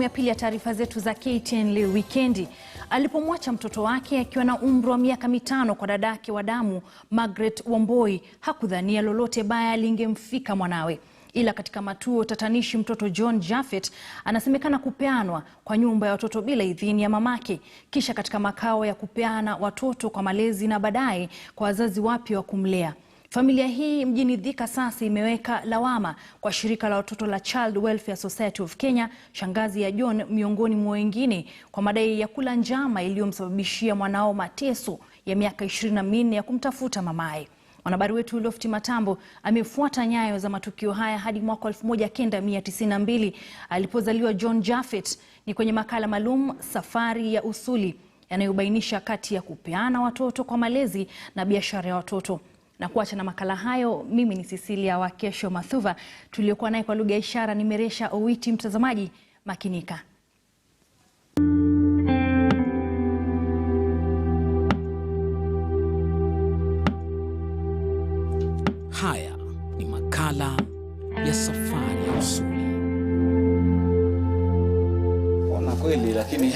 awamu ya pili ya taarifa zetu za KTN leo wikendi. Alipomwacha mtoto wake akiwa na umri wa miaka 5 kwa dadake wa damu Margaret Wamboi, hakudhania lolote baya lingemfika mwanawe. Ila katika matuo tatanishi, mtoto John Japhet anasemekana kupeanwa kwa nyumba ya watoto bila idhini ya mamake, kisha katika makao ya kupeana watoto kwa malezi na baadaye kwa wazazi wapya wa kumlea. Familia hii mjini Thika sasa imeweka lawama kwa shirika la watoto la Child Welfare Society of Kenya, shangazi ya John miongoni mwa wengine, kwa madai ya kula njama iliyomsababishia mwanao mateso ya miaka 24 ya kumtafuta mamaye. Mwanahabari wetu Lofti Matambo amefuata nyayo za matukio haya hadi mwaka 1992 alipozaliwa John Japhet. Ni kwenye makala maalum Safari ya Usuli yanayobainisha kati ya kupeana watoto kwa malezi na biashara ya watoto. Na kuacha na makala hayo, mimi ni Cecilia wa Kesho Mathuva. Tuliokuwa naye kwa lugha ya ishara ni Meresha Owiti. Mtazamaji makinika. Haya ni makala ya Safari ya Usuli. Ona kweli lakini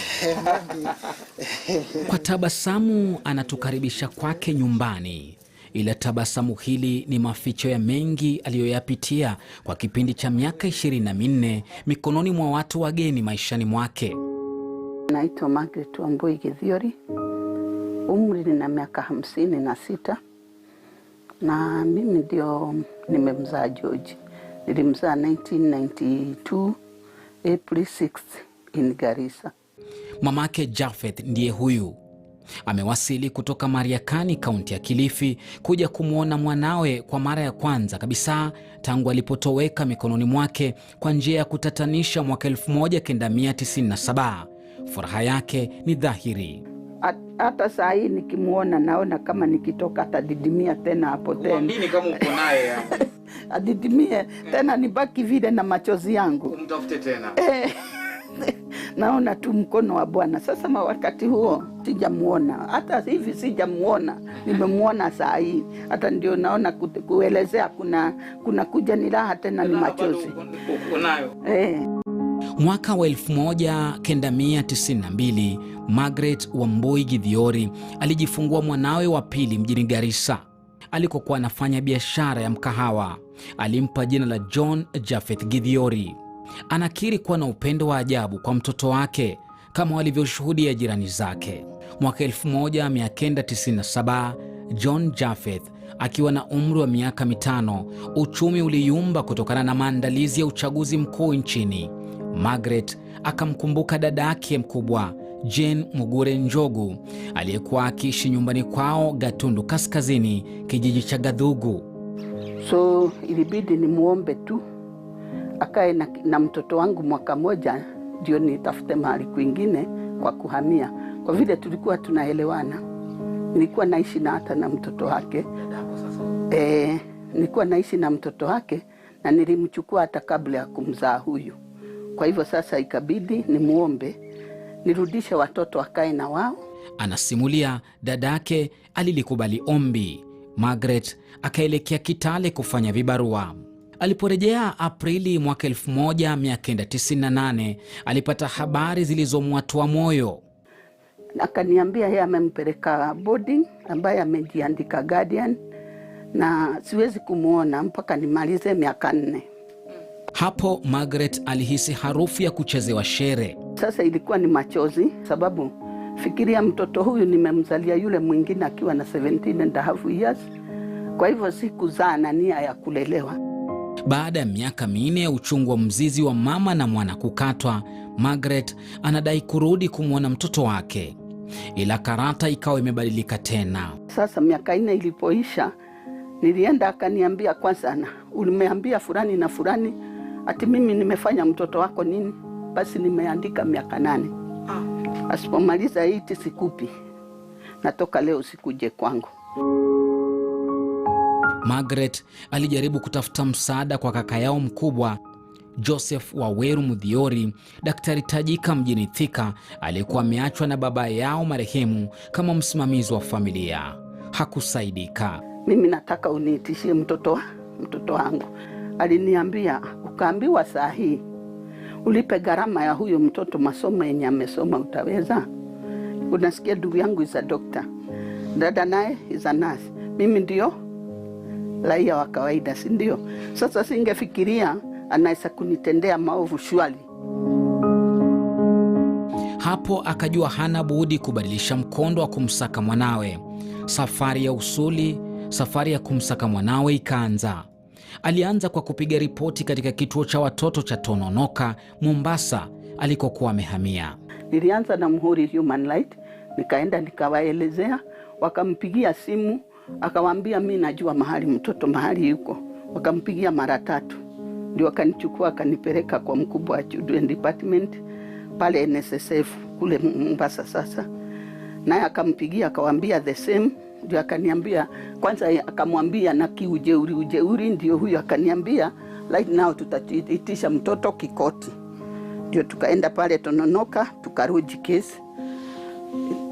Kwa tabasamu anatukaribisha kwake nyumbani. Ila tabasamu hili ni maficho ya mengi aliyoyapitia kwa kipindi cha miaka 24 mikononi mwa watu wageni maishani mwake. Naitwa Margaret Wamboi Githiori. Umri nina miaka 56 na mimi ndio nimemzaa George. Nilimzaa 1992 April 6th in Garissa. Mamake Japhet ndiye huyu. Amewasili kutoka Mariakani, kaunti ya Kilifi, kuja kumwona mwanawe kwa mara ya kwanza kabisa tangu alipotoweka mikononi mwake kwa njia ya kutatanisha mwaka 1997. Furaha yake ni dhahiri. Hata saa hii nikimuona naona kama nikitoka atadidimia tena hapo tena. Nini kama uko naye hapo? Adidimie tena nibaki vile na machozi yangu. Umtafute tena. Naona tu mkono wa Bwana. Sasa wakati huo sijamuona. Hata hivi sijamuona. Nimemuona saa hii. Hata ndio naona kuelezea kuna kuja ni raha tena ni machozi. Unayo. Mwaka wa 1992 Margaret Wamboi Githiori alijifungua mwanawe wa pili mjini Garissa alikokuwa anafanya biashara ya mkahawa. Alimpa jina la John Japhet Githiori. Anakiri kuwa na upendo wa ajabu kwa mtoto wake kama walivyoshuhudia jirani zake. Mwaka 1997 John Japhet akiwa na umri wa miaka 5, uchumi uliyumba kutokana na maandalizi ya uchaguzi mkuu nchini. Margaret akamkumbuka dadake mkubwa Jane Mugure Njogu aliyekuwa akiishi nyumbani kwao Gatundu Kaskazini, kijiji cha Gadhugu. So ilibidi nimuombe tu akae na mtoto wangu mwaka moja ndio nitafute mahali kwingine kwa kuhamia. Kwa vile tulikuwa tunaelewana. Nilikuwa naishi na hata na mtoto wake. Nilikuwa naishi na mtoto wake na nilimchukua hata kabla ya kumzaa huyu. Kwa hivyo sasa ikabidi nimuombe nirudishe watoto akae na wao. Anasimulia dadake alilikubali ombi. Margaret akaelekea Kitale kufanya vibarua. Aliporejea Aprili mwaka 1998 alipata habari zilizomwatua moyo. Akaniambia yeye amempeleka boarding ambaye amejiandika guardian na siwezi kumuona mpaka nimalize miaka 4. Hapo Margaret alihisi harufu ya kuchezewa shere. Sasa ilikuwa ni machozi sababu fikiria mtoto huyu nimemzalia yule mwingine akiwa na 17.5 years. Kwa hivyo sikuzaa na nia ya kulelewa. Baada ya miaka 4 ya uchungu wa mzizi wa mama na mwana kukatwa, Margaret anadai kurudi kumwona mtoto wake. Ila karata ikawa imebadilika tena. Sasa miaka 4 ilipoisha, nilienda akaniambia kwanza ulimeambia fulani na fulani ati mimi nimefanya mtoto wako nini? Basi nimeandika miaka 8. Asipomaliza 8 sikupi. Natoka leo sikuje kwangu. Margaret alijaribu kutafuta msaada kwa kaka yao mkubwa Joseph Waweru Muthiori, daktari tajika mjini Thika, aliyekuwa ameachwa na baba yao marehemu kama msimamizi wa familia. Hakusaidika. Mimi nataka uniitishie mtoto wangu. Aliniambia ukaambiwa saa hii ulipe gharama ya huyo mtoto masomo yenye amesoma utaweza? Unasikia ndugu yangu is a doctor, dada naye is a nurse, mimi ndio raia wa kawaida, si ndio? Sasa singefikiria anaweza kunitendea maovu shwali. Hapo akajua hana budi kubadilisha mkondo wa kumsaka mwanawe. Safari ya Usuli, safari ya kumsaka mwanawe ikaanza. Alianza kwa kupiga ripoti katika kituo cha watoto cha Tononoka, Mombasa, alikokuwa amehamia. Nilianza na Muhuri Human Right, nikaenda nikawaelezea, wakampigia simu, akawaambia mimi najua mahali mtoto mahali yuko. Wakampigia mara 3. Ndio wakanichukua akanipeleka kwa mkubwa wa Children Department pale NSSF kule Mombasa sasa. Naye akampigia akawaambia the same. Ndio akaniambia, kwanza akamwambia na ujeuri, ndio huyo akaniambia right now tutaitisha mtoto kikoti. Ndio tukaenda pale Tononoka tukaroji kesi.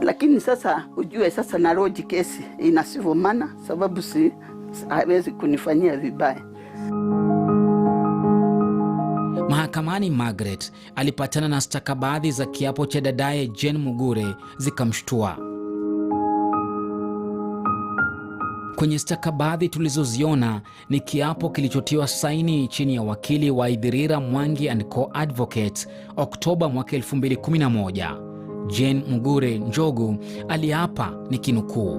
Lakini sasa ujue sasa na roji kesi inasivomana, sababu hawezi kunifanyia vibaya. Mahakamani Margaret alipatana na stakabadhi za kiapo cha dadaye Jane Mugure zikamshtua. Kwenye stakabadhi tulizoziona ni kiapo kilichotiwa saini chini ya wakili wa Idhirira Mwangi and Co-Advocates Oktoba mwaka 2011. Jane Mugure Njogu aliapa nikinukuu,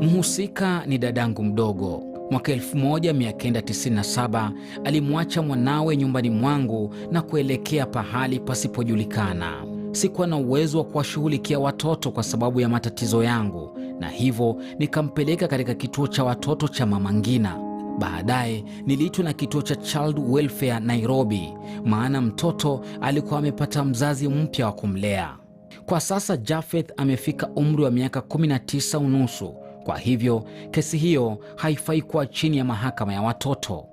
mhusika ni dadangu mdogo. Mwaka 1997 alimwacha mwanawe nyumbani mwangu na kuelekea pahali pasipojulikana. Sikuwa na uwezo wa kuwashughulikia watoto kwa sababu ya matatizo yangu, na hivyo nikampeleka katika kituo cha watoto cha Mama Ngina. Baadaye niliitwa na kituo cha Child Welfare Nairobi, maana mtoto alikuwa amepata mzazi mpya wa kumlea. Kwa sasa Japheth amefika umri wa miaka 19 unusu. Kwa hivyo kesi hiyo haifai kuwa chini ya mahakama ya watoto.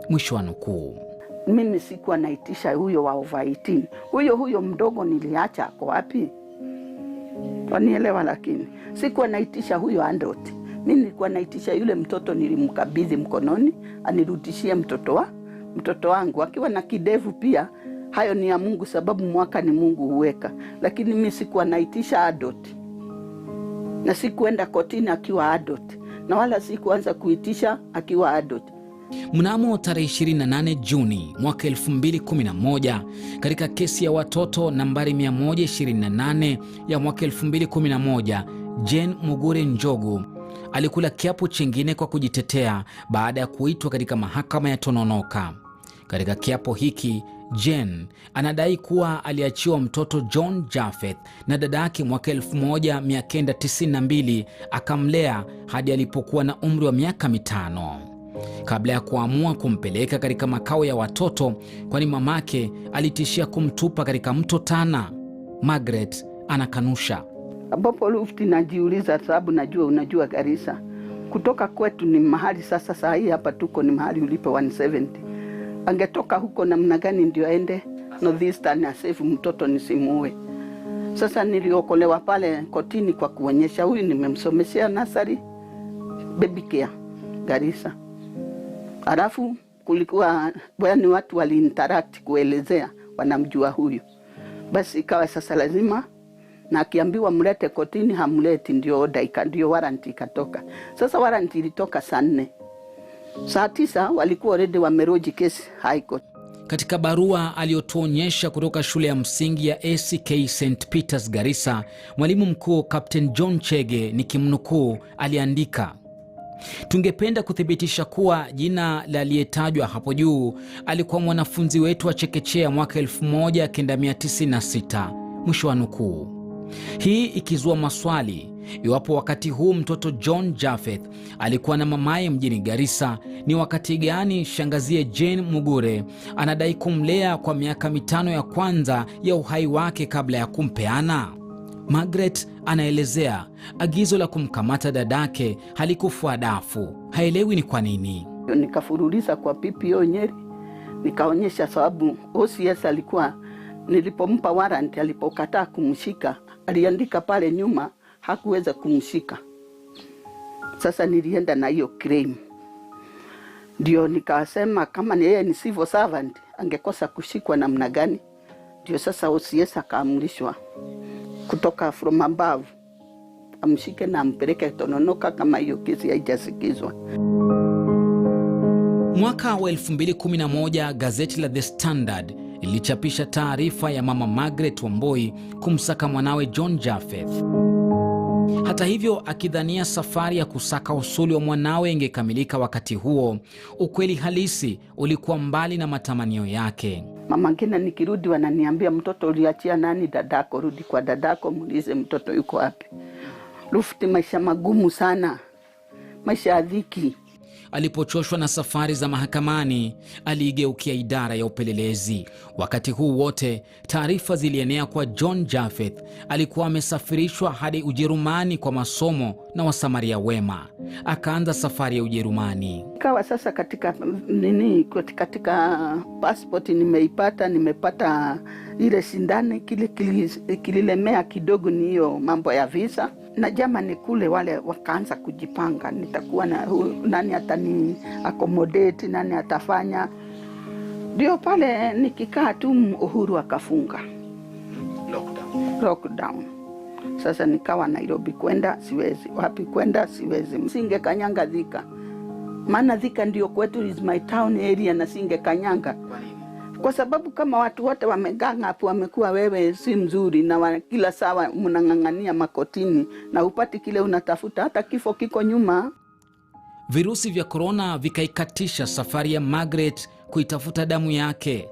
Mwisho wa nukuu. Mimi sikuwa naitisha huyo wa over 18. Huyo mdogo niliacha ako wapi? Wanielewa? Lakini sikuwa naitisha huyo adult. Mimi nilikuwa naitisha yule mtoto nilimkabidhi mkononi anirudishie mtoto wangu akiwa na kidevu pia. Hayo ni ya Mungu, sababu mwaka ni Mungu huweka. Lakini mimi sikuwa naitisha adult. Na sikuenda kotini akiwa adult, na wala sikuanza kuitisha akiwa adult. Mnamo tarehe 28 Juni mwaka 2011, katika kesi ya watoto nambari 128 ya mwaka 2011, Jane Mugure Njogu alikula kiapo chingine kwa kujitetea baada ya kuitwa katika mahakama ya Tononoka. Katika kiapo hiki, Jane anadai kuwa aliachiwa mtoto John Japheth na dadake mwaka 1992, akamlea hadi alipokuwa na umri wa miaka 5, kabla ya kuamua kumpeleka katika makao ya watoto, kwani mamake alitishia kumtupa katika mto Tana. Margaret anakanusha. Ambapo lufti najiuliza, sababu unajua Garissa kutoka kwetu ni mahali sasa, saa hii hapa tuko ni mahali ulipe 170. Angetoka huko namna gani ndio aende Northeastern asefu mtoto nisimuue? Sasa niliokolewa pale kotini kwa kuonyesha huyu nimemsomeshea nasari baby care Garissa. Alafu kulikuwa wani watu waliinteract kuelezea wanamjua huyu. Basi ikawa sasa lazima, na akiambiwa mlete kotini hamleti, ndio oda ndio warranty ikatoka. Sasa warranty ilitoka saa 4. Saa 9 walikuwa already wameroji kesi High Court. Katika barua aliyotuonyesha kutoka shule ya msingi ya ACK St. Peters Garissa, mwalimu mkuu Captain John Chege, nikimnukuu, aliandika, tungependa kuthibitisha kuwa jina la aliyetajwa hapo juu alikuwa mwanafunzi wetu wa chekechea mwaka 1996, mwisho wa nukuu. Hii ikizua maswali iwapo wakati huu mtoto John Japheth alikuwa na mamaye mjini Garissa, ni wakati gani shangazie Jane Mugure anadai kumlea kwa miaka 5 ya kwanza ya uhai wake kabla ya kumpeana? Margaret anaelezea agizo la kumkamata dadake halikufua dafu. Haelewi ni kwa nini. Nikafuruliza kwa PPO Nyeri, nikaonyesha sababu OCS alikuwa, nilipompa warrant alipokataa kumshika, aliandika pale nyuma hakuweza kumshika. Sasa nilienda na hiyo claim. Ndio nikasema kama ni yeye ni civil servant angekosa kushikwa namna gani. Ndio sasa OCS akaamrishwa kutoka from above amshike na ampeleke Tononoka kama hiyo kesi haijasikizwa. Mwaka wa 2011 gazeti la The Standard lilichapisha taarifa ya mama Margaret Wamboi kumsaka mwanawe John Japheth. Hata hivyo, akidhania safari ya kusaka usuli wa mwanawe ingekamilika wakati huo, ukweli halisi ulikuwa mbali na matamanio yake. Mama ngine nikirudi wananiambia, mtoto uliachia nani? Dadako. Rudi kwa dadako, muulize mtoto yuko wapi. Lufti, maisha magumu sana, maisha ya dhiki. Alipochoshwa na safari za mahakamani, aliigeukia idara ya upelelezi. Wakati huu wote, taarifa zilienea kwa John Japheth alikuwa amesafirishwa hadi Ujerumani kwa masomo na wasamaria wema. Akaanza safari ya Ujerumani. Kawa sasa katika passport nimepata ile sindane, kililemea kidogo ni hiyo mambo ya visa. Na jamani kule wale wakaanza kujipanga, nitakuwa na nani atani accommodate, nani atafanya. Ndio pale nikikaa tu Uhuru akafunga lockdown. Sasa nikawa Nairobi kwenda siwezi, wapi kwenda siwezi, msinge kanyanga Thika. Maana Thika ndio kwetu, is my town area, na singe kanyanga. Kwa sababu kama watu wote wameganga hapo, wamekuwa wewe si mzuri na kila sawa mnangangania makotini na upati kile unatafuta, hata kifo kiko nyuma. Virusi vya korona vikaikatisha safari ya Margaret kuitafuta damu yake.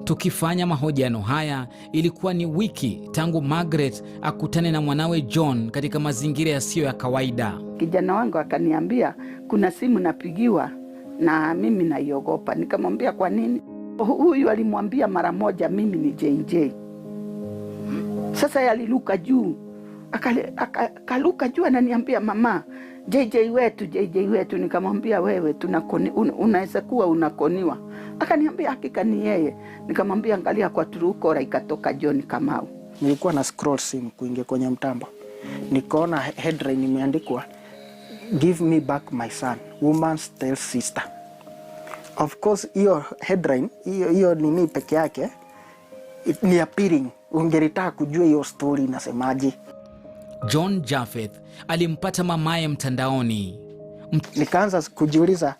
Tukifanya mahojiano haya, ilikuwa ni wiki tangu Margaret akutane na mwanawe John katika mazingira yasiyo ya kawaida. Kijana wangu akaniambia kuna simu napigiwa na mimi naiogopa. Nikamwambia kwa nini? Huyu alimwambia mara moja mimi ni JJ. Sasa yaliluka juu. Akaluka juu ananiambia mama, JJ wetu. Nikamwambia wewe unaweza kuwa unakoniwa. Akaniambia hakika ni yeye. Nikamwambia angalia kwa Turukora, ikatoka John Kamau. Nilikuwa na scroll simu kuingia kwenye mtambo. Nikaona headline imeandikwa Give me back my son, woman tells sister. Of course hiyo headline hiyo nini peke yake ni appealing. Ungeritaka kujua hiyo story inasemaje. John Japheth alimpata mamaye mtandaoni. Nikaanza kujiuliza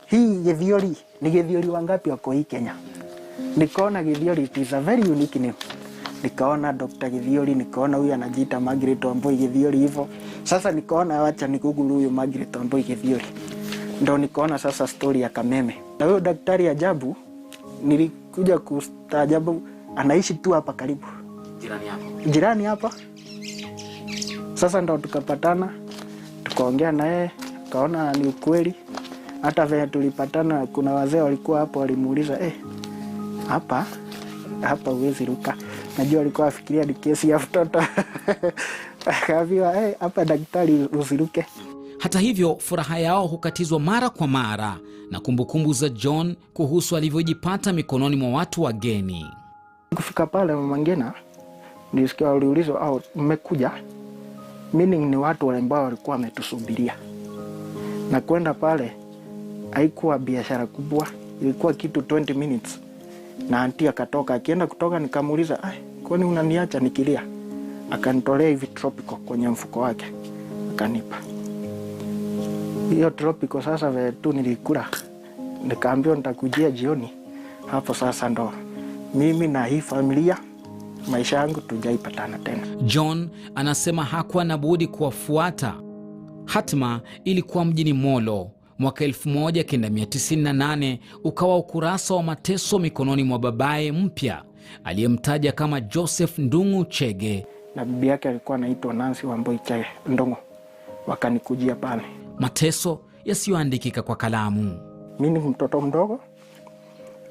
hii Githiori ni Githiori wangapi wako hii Kenya. Nikaona Githiori it is a very unique name. Nikaona Dr. Githiori, nikaona huyu anajiita Margaret Wamboi Githiori hivyo. Sasa nikaona wacha nikugulu huyu Margaret Wamboi Githiori. Ndio nikaona sasa story ya kameme. Na huyo daktari ajabu nilikuja kustaajabu, anaishi tu hapa karibu. Jirani hapa. Sasa ndo tukapatana, tukaongea naye, kaona ni ukweli. Hata vile tulipatana kuna wazee walikuwa hapo walimuuliza hapa huwezi ruka. Najua alikuwa afikiria ni kesi ya mtoto. Akaambiwa hapa daktari usiruke. Hata hivyo, furaha yao hukatizwa mara kwa mara na kumbukumbu za John kuhusu alivyojipata mikononi mwa watu wageni. Kufika pale mama ngina, nilisikia waliulizwa mmekuja. Meaning ni watu ambao walikuwa wametusubiria. Na kwenda pale haikuwa biashara kubwa, ilikuwa kitu 20 minutes. Na auntie akatoka, akienda kutoka nikamuuliza, kwani unaniacha nikilia? Akanitolea hivi tropical kwenye mfuko wake. Akanipa. Hiyo tropical sasa vile tu nilikula. Nikaambiwa nitakujia jioni. Hapo sasa ndo mimi na hii familia maisha yangu tujaipatana tena. John anasema hakuwa na budi kuwafuata. Hatima ilikuwa mjini Molo. Mwaka 1998 ukawa ukurasa wa mateso mikononi mwa babaye mpya aliyemtaja kama Joseph Ndung'u Chege. Na bibi yake alikuwa anaitwa Nancy Wamboi Chege Ndung'u. Wakanikujia pale. Mateso yasiyoandikika kwa kalamu. Mimi mtoto mdogo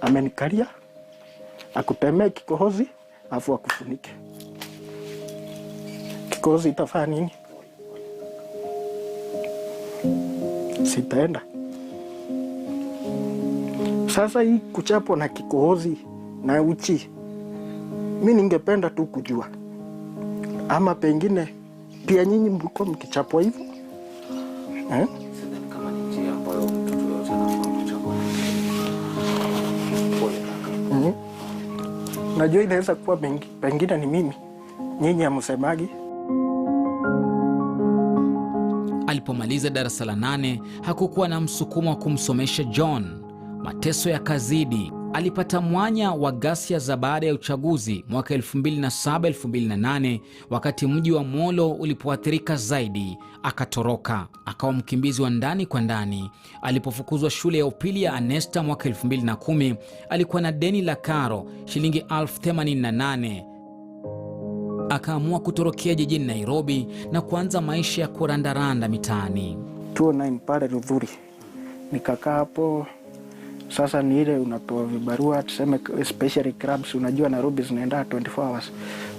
amenikalia, akutemea kikohozi, afu akufunike. Kikohozi itafanya nini? Sitaenda. Sasa hii kuchapo na kikohozi na uchi, mimi ningependa tu kujua, ama pengine pia nyinyi mlikuwa mkichapwa hivyo? Najua inaweza kuwa pengine ni mimi, nyinyi hamsemagi. Alipomaliza darasa la 8 hakukuwa na msukumo wa kumsomesha John. Mateso yakazidi. Alipata mwanya wa ghasia za baada ya uchaguzi mwaka 2007-2008, wakati mji wa Molo ulipoathirika zaidi. Akatoroka, akawa mkimbizi wa ndani kwa ndani. Alipofukuzwa shule ya upili ya Anesta mwaka 2010, alikuwa na deni la karo shilingi 88,000. Akaamua kutorokea jijini Nairobi na kuanza maisha ya kurandaranda mitaani. 2009 pale Rudhuri. Nikakaa hapo. Sasa ni ile unapewa vibarua, tuseme especially clubs, unajua Nairobi zinaenda 24 hours.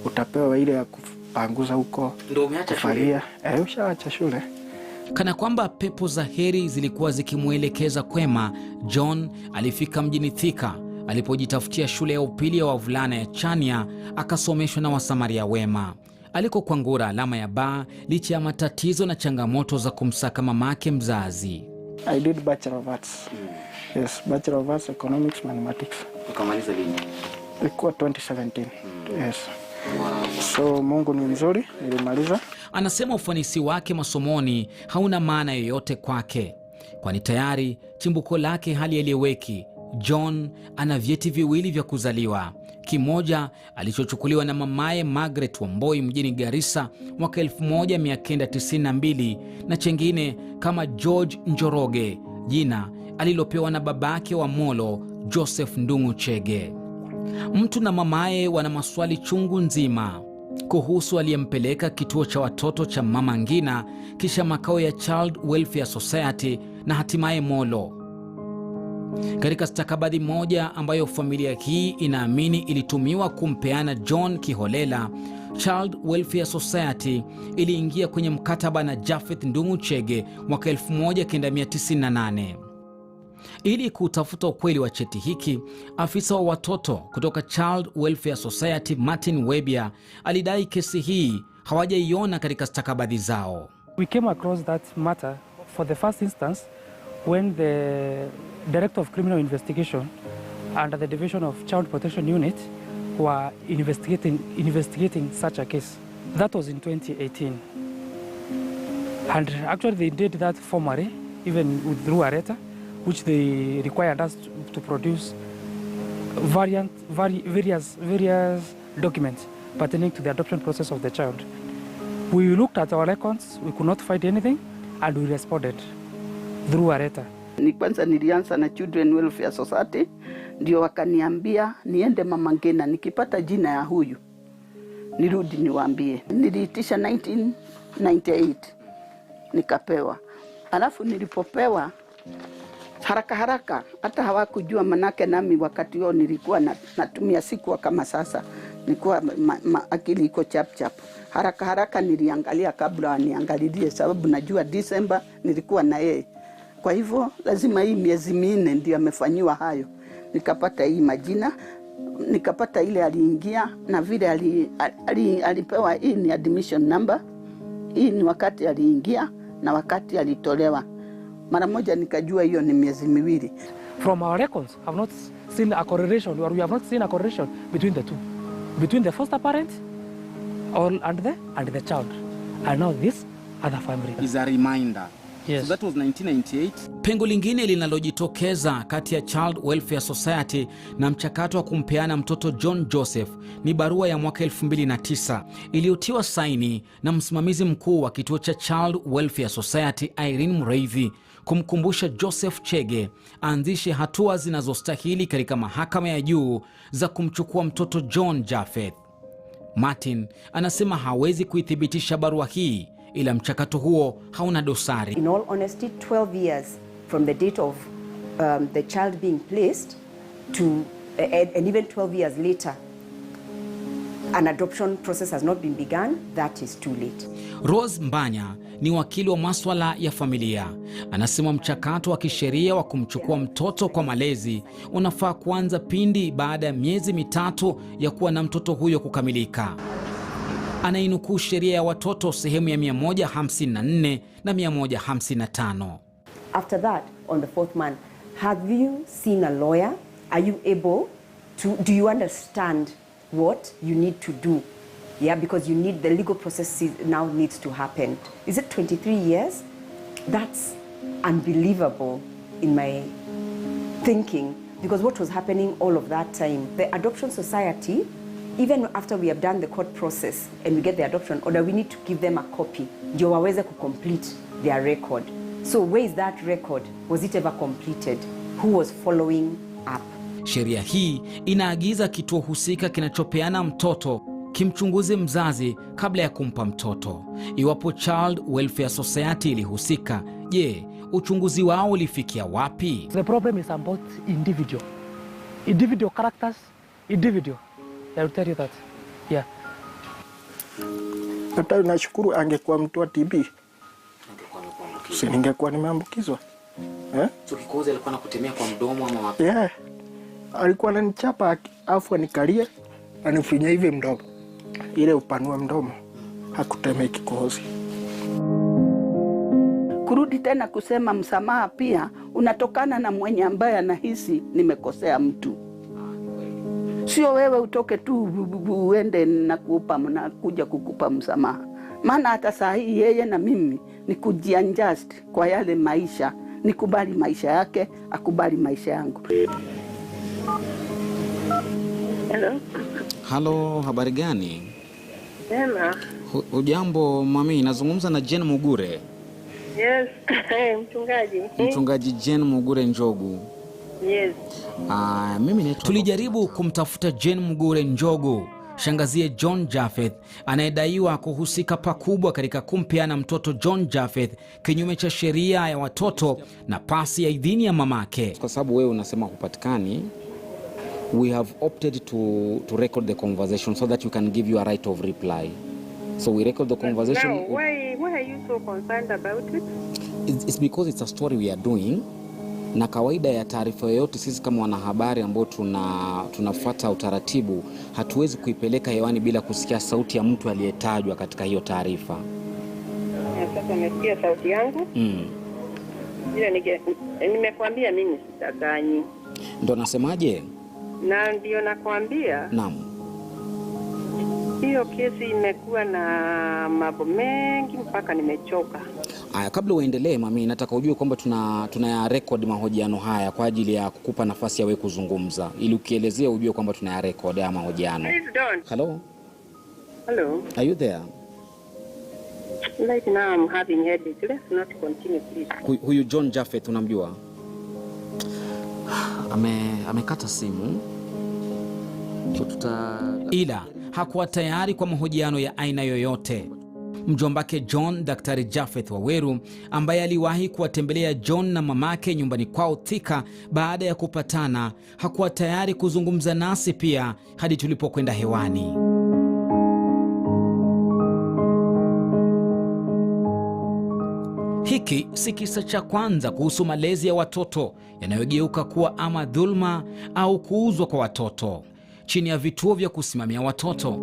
Utapewa ile ya kupanguza huko. Ndio umeacha shule? Ushaacha shule. Kana kwamba pepo za heri zilikuwa zikimuelekeza kwema, John alifika mjini Thika. Alipojitafutia shule ya upili ya wavulana ya Chania, akasomeshwa na wasamaria wema. Alikokwangura alama ya ba licha ya matatizo na changamoto za kumsaka mamake mzazi. I did Bachelor of Arts. Yes, Bachelor of Arts, Economics, Mathematics. Ukamaliza lini? Ilikuwa 2017. Yes. So Mungu ni mzuri, nilimaliza. Anasema ufanisi wake masomoni hauna maana yoyote kwake, kwani tayari chimbuko lake halieleweki. John ana vyeti viwili vya kuzaliwa, kimoja alichochukuliwa na mamaye Margaret Wamboi mjini Garissa mwaka 1992 na chengine kama George Njoroge, jina alilopewa na babake wa Molo Joseph Ndung'u Chege. Mtu na mamaye wana maswali chungu nzima kuhusu aliyempeleka kituo cha watoto cha Mama Ngina, kisha makao ya Child Welfare Society na hatimaye Molo. Katika stakabadhi moja ambayo familia hii inaamini ilitumiwa kumpeana John kiholela, Child Welfare Society iliingia kwenye mkataba na Japheth Ndung'u Chege mwaka 1998. Ili kutafuta ukweli wa cheti hiki, afisa wa watoto kutoka Child Welfare Society Martin Webia alidai kesi hii hawajaiona katika stakabadhi zao. We came across that matter for the first instance when the Director of Criminal Investigation under the Division of Child Protection Unit were investigating such a case. That was in 2018. And actually they did that formally, even through a letter, which they required us to produce various documents pertaining to the adoption process of the child. We looked at our records, we could not find anything, and we responded through a letter. Ni kwanza nilianza na Children Welfare Society, ndio wakaniambia niende Mama Ngina, nikipata jina ya huyu nirudi niwaambie. Niliitisha 1998 nikapewa. Alafu nilipopewa haraka hata hawakujua, manake nami wakati huo nilikuwa natumia sikuwa kama sasa. Nilikuwa akili iko chap. Haraka niliangalia kabla waniangalilie, sababu najua December nilikuwa na yeye. Kwa hivyo lazima hii miezi 4 ndio amefanyiwa hayo. Nikapata hii majina, nikapata ile aliingia na vile alipewa. Hii ni admission number. Hii ni wakati aliingia na wakati alitolewa. Mara moja nikajua hiyo ni miezi 2. From our records, have not seen a correlation, or we have not seen a correlation between the two, between the foster parent and the child. And now this other family is a reminder. Yes. So that was 1998. Pengo lingine linalojitokeza kati ya Child Welfare Society na mchakato wa kumpeana mtoto John Joseph ni barua ya mwaka 2009 iliyotiwa saini na msimamizi mkuu wa kituo cha Child Welfare Society Irene Mreithi kumkumbusha Joseph Chege aanzishe hatua zinazostahili katika mahakama ya juu za kumchukua mtoto John Japheth. Martin anasema hawezi kuithibitisha barua hii, ila mchakato huo hauna dosari. In all honesty, 12 years from the date of the child being placed to and even 12 years later an adoption process has not been begun, that is too late. Rose Mbanya ni wakili wa masuala ya familia. Anasema mchakato wa kisheria wa kumchukua mtoto kwa malezi unafaa kuanza pindi baada ya miezi 3 ya kuwa na mtoto huyo kukamilika. Anainukuu sheria ya watoto sehemu ya 154 na 155. After that, on the 4th month, have you seen a lawyer? Are you able to, do you understand what you need to do. Yeah, because you need, the legal process now needs to happen. Is it 23 years? That's unbelievable in my thinking, because what was happening all of that time, the Adoption Society, even after we have done the court process and we get the adoption order, we need to give them a copy ndio waweze complete their record. So where is that record? Was it ever completed? Who was following up? Sheria hii inaagiza kituo husika kinachopeana mtoto kimchunguze mzazi kabla ya kumpa mtoto. Iwapo Child Welfare Society ilihusika, je, uchunguzi wao ulifikia wapi? The problem is about individual characters, individual. I will tell you that. Yeah. Hata nashukuru angekuwa mtu wa TB. Si ningekuwa nimeambukizwa. So kikozi alikuwa anakutemea kwa mdomo ama wapi? Yeah. Alikuwa ananichapa afu anikalie, anifinya hivi mdomo. Ile upanua mdomo. Hakutemea kikozi. Kurudi tena kusema msamaha pia unatokana na mwenye ambaye anahisi nimekosea mtu. Sio wewe utoke tu uende na kuja kukupa msamaha. Maana hata saa hii yeye na mimi ni kujiadjust kwa yale maisha, nikubali maisha yake, akubali maisha yangu. Hello. Halo, habari gani? Sema. Hujambo mami, nazungumza na Jane Mugure. Yes, mchungaji. Mchungaji Jane Mugure Njogu. Yes. Mimi tulijaribu kumtafuta Jane Mugure Njogu, shangazie John Japheth, anayedaiwa kuhusika pakubwa katika kumpeana mtoto John Japheth kinyume cha sheria ya watoto na pasi ya idhini ya mamake. Kwa sababu wewe unasema hupatikani, we have opted to record the conversation so that we can give you a right of reply. So we record the conversation. Now, why are you so concerned about it? It's because it's a story we are doing. Na kawaida ya taarifa yoyote sisi kama wanahabari ambao tunafuata utaratibu, hatuwezi kuipeleka hewani bila kusikia sauti ya mtu aliyetajwa katika hiyo taarifa. Sasa umesikia sauti yangu? Ile nimekuambia mimi sitaganyi. Ndio nasemaje? Na ndio nakwambia. Naam. Hiyo kesi imekuwa na mambo mengi mpaka nimechoka. Kabla uendelee mami, nataka ujue kwamba tuna record mahojiano haya kwa ajili ya kukupa nafasi ya wewe kuzungumza, ili ukielezea ujue kwamba tuna record ya mahojiano. Please don't. Hello? Hello? Are you there? Right now I'm having headache. Let's not continue, please. Huyu John Japheth unamjua? Amekata simu. Ila hakuwa tayari kwa mahojiano ya aina yoyote. Mjombake John, Daktari Japheth Waweru, ambaye aliwahi kuwatembelea John na mamake nyumbani kwao Thika baada ya kupatana, hakuwa tayari kuzungumza nasi pia hadi tulipokwenda hewani. Hiki si kisa cha kwanza kuhusu malezi ya watoto yanayogeuka kuwa ama dhulma au kuuzwa kwa watoto chini ya vituo vya kusimamia watoto.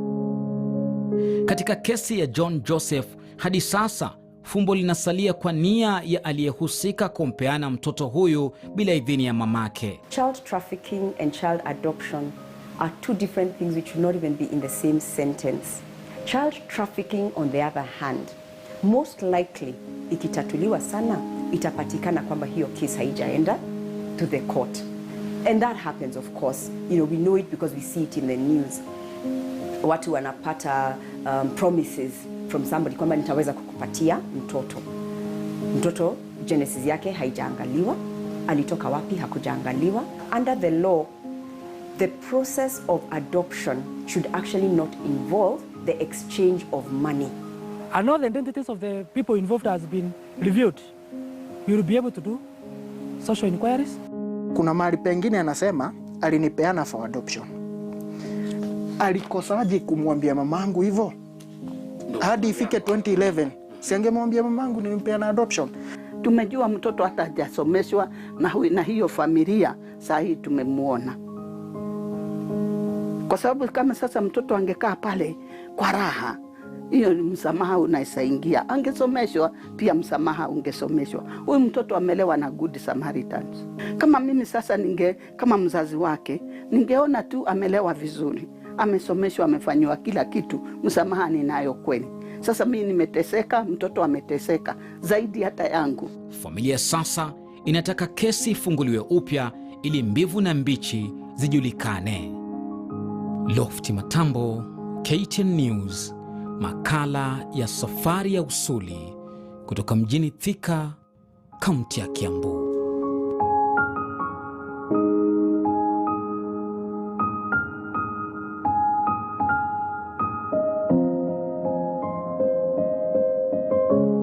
Katika kesi ya John Joseph, hadi sasa fumbo linasalia kwa nia ya aliyehusika kumpeana mtoto huyu bila idhini ya mamake. Child trafficking and child adoption are two different things which should not even be in the same sentence. Child trafficking, on the other hand, most likely ikitatuliwa sana itapatikana kwamba hiyo case haijaenda to the court. And that happens, of course. You know, we know it because we see it in the news. Watu wanapata promises from somebody kwamba nitaweza kukupatia mtoto. Mtoto genesis yake haijaangaliwa, alitoka wapi hakujaangaliwa. Under the law, the process of adoption should actually not involve the exchange of money. And all the identities of the people involved has been reviewed. You will be able to do social inquiries. Kuna mahali pengine anasema alinipeana for adoption. Alikosaje kumwambia mamangu hivyo? Hadi ifike 2011, singemwambia mamangu nimpeana adoption. Tumejua mtoto hata hajasomeshwa na hiyo familia saa hii tumemuona. Kwa sababu kama sasa mtoto angekaa pale kwa raha, hiyo msamaha unaisaingia. Angesomeshwa pia msamaha ungesomeshwa. Huyu mtoto amelewa na Good Samaritans. Kama mimi sasa kama mzazi wake, ningeona tu amelewa vizuri. amesomeshwa, amefanywa kila kitu, msamaha ninayo kweli. Sasa mimi nimeteseka, mtoto ameteseka zaidi hata yangu. Familia sasa inataka kesi ifunguliwe upya ili mbivu na mbichi zijulikane. Lofty Matambo, KTN News, makala ya safari ya Usuli kutoka mjini Thika, kaunti ya Kiambu.